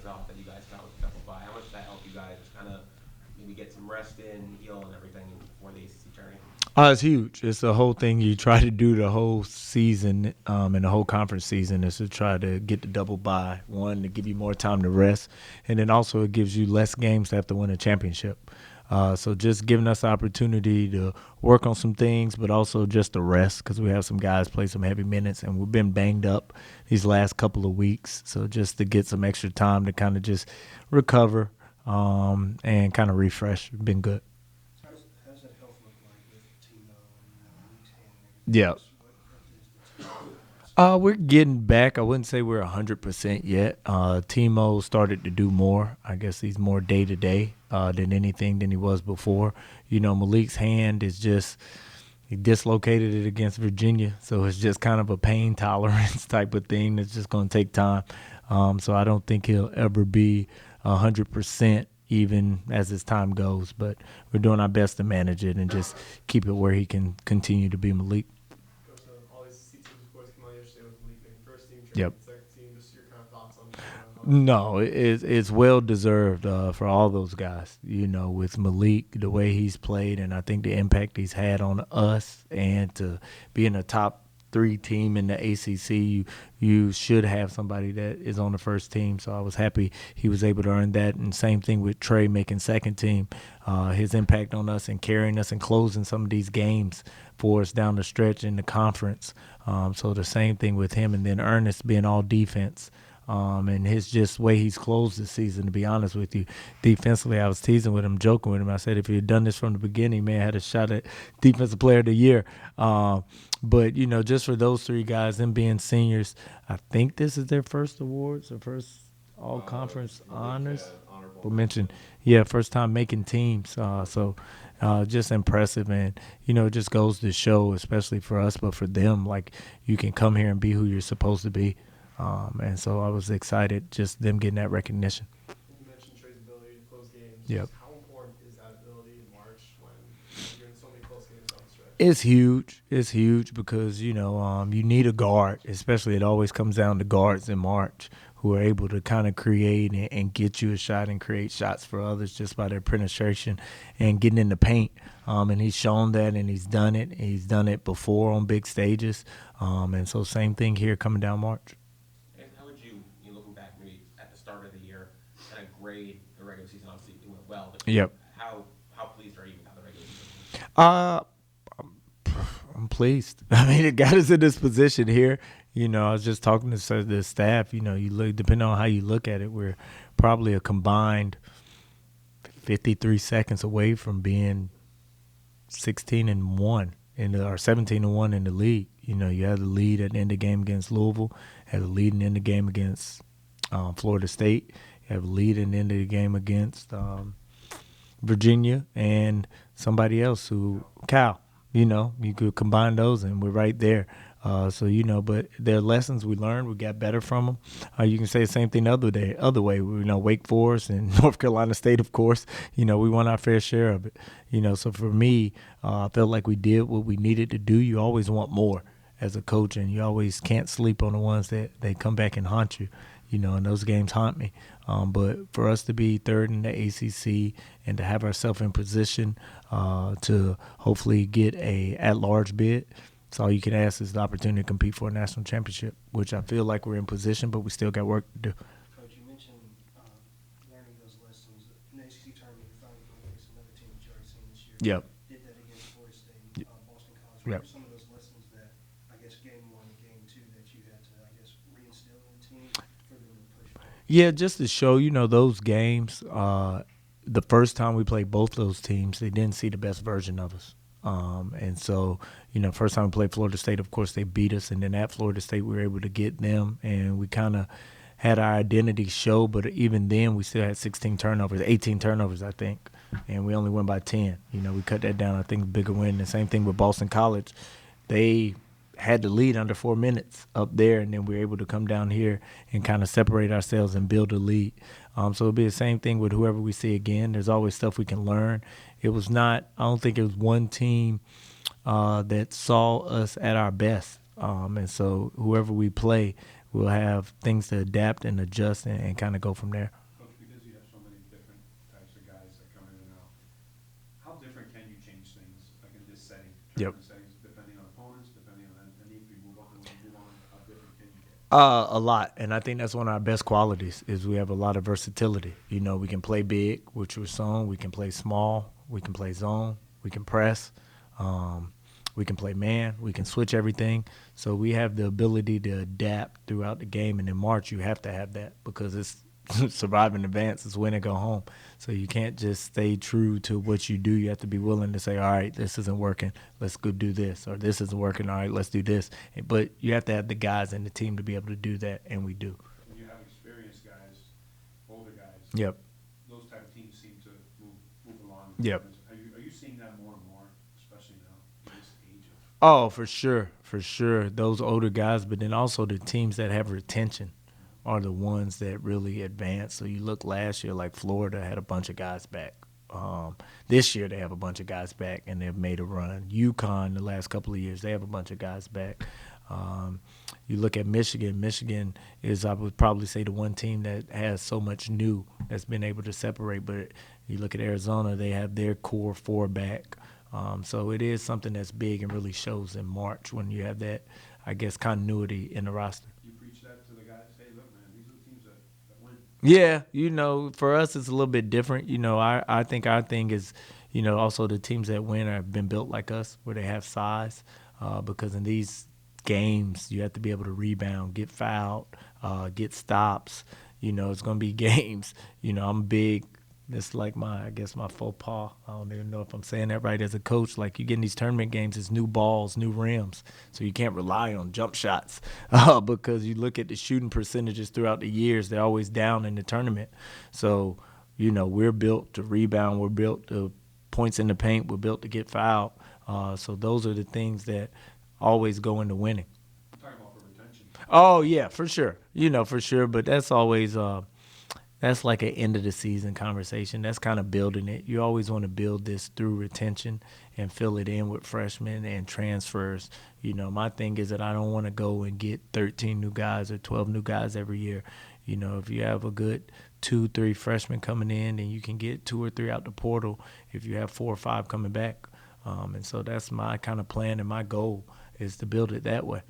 off that you guys got with the double bye. How much did that help you guys just kind of maybe get some rest in, heal, and everything before the ACC tournament? It's huge. It's the whole thing you try to do the whole season and the whole conference season is to try to get the double bye. One, to give you more time to rest, and then also it gives you less games to have to win a championship. So just giving us the opportunity to work on some things, but also just to rest because we have some guys play some heavy minutes, and we've been banged up these last couple of weeks. So just to get some extra time to kind of just recover and kind of refresh, been good. How's that health look like with Timo and Malik's hand and everything Yeah. else? What is the team doing? We're getting back. I wouldn't say we're 100% yet. Timo started to do more. I guess he's more day to day than anything than he was before. Malik's hand is just he dislocated it against Virginia, so it's just kind of a pain tolerance type of thing that's just going to take time. So I don't think he'll ever be 100% even as his time goes. But we're doing our best to manage it and just keep it where he can continue to be Malik. Coach, all these ACC teams, of course, came out yesterday with Malik making first team, Yep. training second team. Just your kind of thoughts on No, it's well deserved for all those guys. With Malik, the way he's played, and I think the impact he's had on us, and to be in a top three team in the ACC, you should have somebody that is on the first team. So I was happy he was able to earn that. And same thing with Trey making second team. His impact on us and carrying us and closing some of these games for us down the stretch in the conference. So the same thing with him, and then Ernest being all defense. And his just way he's closed this season, to be honest with you. Defensively, I was teasing with him, joking with him. I said if he had done this from the beginning, man, had a shot at Defensive Player of the Year. But, just for those three guys, them being seniors, I think this is their first awards or first all-conference honors. We'll mention, first time making teams. So just impressive. And, it just goes to show, especially for us, but for them, like you can come here and be who you're supposed to be. And so I was excited just them getting that recognition. you mentioned Trey's ability to close games. Yep. Just how important is that ability in March when you're in so many close games down the stretch? It's huge. It's huge because, you need a guard, especially it always comes down to guards in March who are able to kind of create and get you a shot and create shots for others just by their penetration and getting in the paint. And he's shown that and he's done it. He's done it before on big stages. And so same thing here coming down March. And how would you looking back maybe at the start of the year, kind of grade the regular season? Obviously, it went well, but Yep. how pleased are you with how the regular season went? Uh, I'm pleased. I mean, it got us in this position here. I was just talking to the staff. You look, depending on how you look at it, we're probably a combined 53 seconds away from being 16-1 or 17-1 in the league. You had the lead at the end of the game against Louisville, had the lead in the end of the game against Florida State, you have a lead in the end of the game against Virginia and somebody else Cal. You could combine those and we're right there. But there are lessons we learned. We got better from them. You can say the same thing the other way. Wake Forest and North Carolina State, of course. We won our fair share of it. So for me, I felt like we did what we needed to do. You always want more as a coach, and you always can't sleep on the ones that they come back and haunt you. And those games haunt me. But for us to be third in the ACC and to have ourselves in position to hopefully get a at-large bid, so all you can ask is the opportunity to compete for a national championship, which I feel like we're in position, but we still got work to do. Coach, you mentioned learning those lessons. In the ACC tournament, you finally going against another team that you already seen this year. Yep. Did that against Florida State, Boston College. Yep. What were some of those lessons that, I guess, game one and game two that you had to, I guess, reinstill in the team for them to push forward? Yeah, just to show, those games, the first time we played both those teams, they didn't see the best version of us. And so, first time we played Florida State, of course, they beat us. And then at Florida State, we were able to get them. And we kind of had our identity show. But even then, we still had 18 turnovers, I think. And we only won by 10. We cut that down, I think, a bigger win. The same thing with Boston College. They had the lead under 4 minutes up there, and then we were able to come down here and kind of separate ourselves and build a lead. So it'll be the same thing with whoever we see again. There's always stuff we can learn. I don't think it was one team that saw us at our best. And so whoever we play, we'll have things to adapt and adjust and kind of go from there. Coach, because you have so many different types of guys that come in and out, how different can you change things, like in this setting, Yep. tournament settings, depending on opponents, depending on, and if we move on, how different can you get? A lot, and I think that's one of our best qualities is we have a lot of versatility. You know, we can play big, which we're zone. We can play small. We can play zone. We can press. Um, we can play man. We can switch everything. So we have the ability to adapt throughout the game. And in March, you have to have that because it's survive in advance. It's win and go home. So you can't just stay true to what you do. You have to be willing to say, all right, this isn't working. Let's go do this. Or this isn't working. All right, let's do this. But you have to have the guys in the team to be able to do that, and we do. When you have experienced guys, older guys, Yep. those type of teams seem to move along. Yep. Are you seeing that more and more, especially now, in this age of? Oh, for sure, for sure. Those older guys, but then also the teams that have retention are the ones that really advance. So you look last year, like Florida had a bunch of guys back. This year they have a bunch of guys back, and they've made a run. UConn the last couple of years they have a bunch of guys back. You look at Michigan. Michigan is, I would probably say, the one team that has so much new that's been able to separate. But you look at Arizona, they have their core four back. So it is something that's big and really shows in March when you have that, I guess, continuity in the roster. You preach that to the guys, hey, look, man, these are the teams that win. Yeah, you know, for us it's a little bit different. You know, I think our thing is, you know, also the teams that win have been built like us, where they have size, because in these games you have to be able to rebound, get fouled, get stops. You know, it's gonna be games. You know, I'm big. It's like I guess my faux pas. I don't even know if I'm saying that right as a coach. Like you get in these tournament games, it's new balls, new rims, so you can't rely on jump shots because you look at the shooting percentages throughout the years, they're always down in the tournament. So, you know, we're built to rebound, we're built to points in the paint, we're built to get fouled. So those are the things that always go into winning. I'm talking about for retention. Oh yeah, for sure. You know, for sure. But that's always that's like an end of the season conversation. That's kind of building it. You always want to build this through retention and fill it in with freshmen and transfers. You know, my thing is that I don't want to go and get 13 new guys or 12 new guys every year. You know, if you have a good 2-3 freshmen coming in, and you can get 2 or 3 out the portal if you have 4 or 5 coming back. And so that's my kind of plan, and my goal is to build it that way.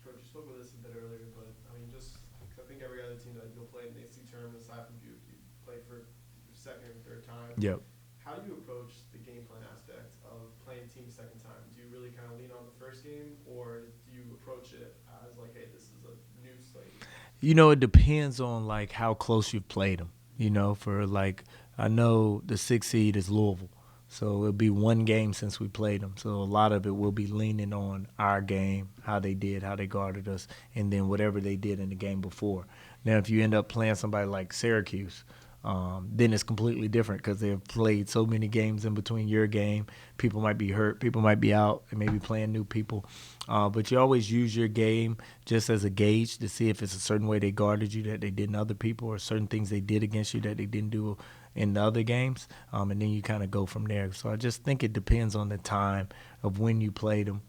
Coach, you spoke about this a bit earlier, but I mean, I think every other team that you'll play in the ACC tournament, aside from Duke, you play for your second or third time. Yep. How do you approach the game plan aspect of playing team second time? Do you really kind of lean on the first game, or do you approach it as like, hey, this is a new slate? You know, it depends on like how close you've played them. You know, for like I know the 6th seed is Louisville, so it'll be one game since we played them. So a lot of it will be leaning on our game, how they did, how they guarded us, and then whatever they did in the game before. Now, if you end up playing somebody like Syracuse, then it's completely different because they've played so many games in between your game. People might be hurt. People might be out and maybe playing new people. But you always use your game just as a gauge to see if it's a certain way they guarded you that they did in other people, or certain things they did against you that they didn't do in the other games. And then you kind of go from there. So I just think it depends on the time of when you played them.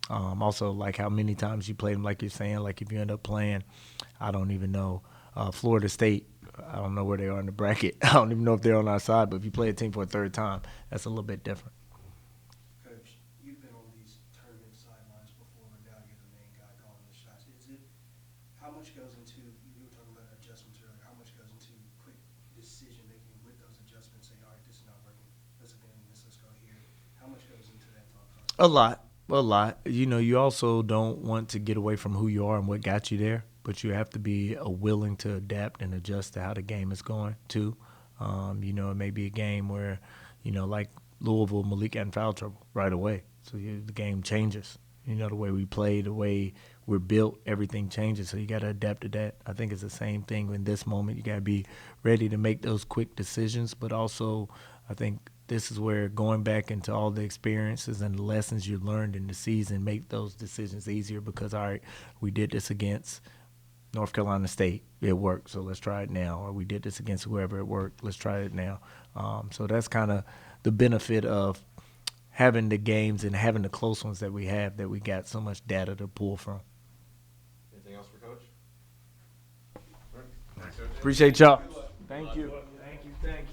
Also, like how many times you played them, like you're saying. Like if you end up playing, I don't even know, Florida State, I don't know where they are in the bracket. I don't even know if they're on our side, but if you play a team for a third time, that's a little bit different. Coach, you've been on these tournament sidelines before, but now you're the main guy calling the shots. How much goes into, you were talking about adjustments earlier, how much goes into quick decision making with those adjustments, say, all right, this is not working, let's abandon this, let's go here. How much goes into that thought process? A lot. You know, you also don't want to get away from who you are and what got you there, but you have to be willing to adapt and adjust to how the game is going, too. You know, it may be a game where, you know, like Louisville, Malik got in foul trouble right away. So the game changes. You know, the way we play, the way we're built, everything changes. So you got to adapt to that. I think it's the same thing in this moment. You got to be ready to make those quick decisions, but also I think this is where going back into all the experiences and the lessons you learned in the season make those decisions easier because, all right, we did this against North Carolina State. It worked, so let's try it now. Or we did this against whoever, it worked. Let's try it now. So that's kind of the benefit of having the games and having the close ones that we have, that we got so much data to pull from. Anything else for Coach? Appreciate y'all. Thank you. Thank you. Thank you.